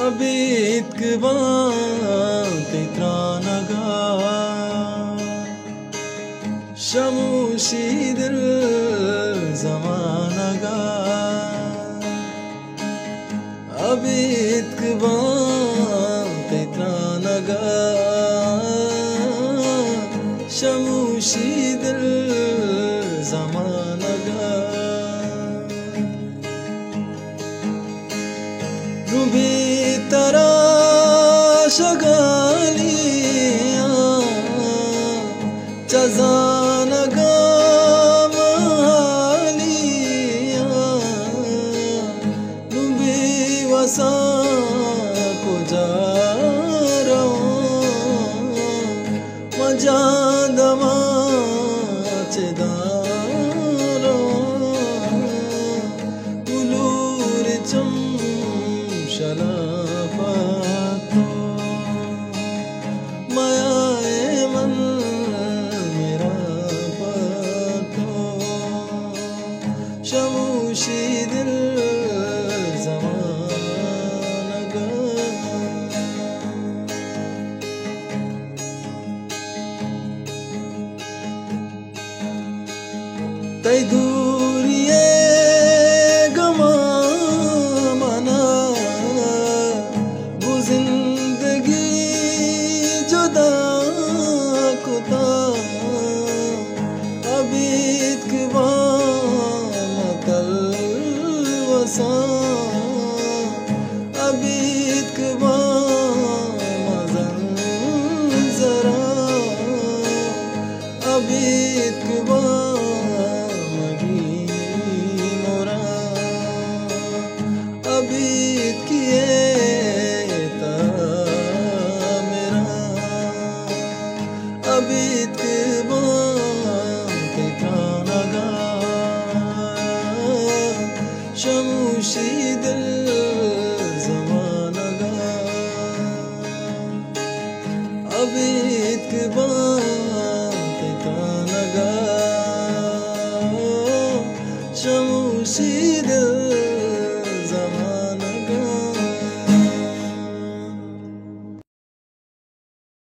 Abit kban titranaga Shamushidil zamanaga Abit kban titranaga Shamushidil zamanaga Rubi tara shagaliya Chazanaga mahaliya Rubi wasa ko jara Majandama chedara Ulur cham शलाफातो मायाए मन मेरा पातो शमूशी दिल ज़मानगा तै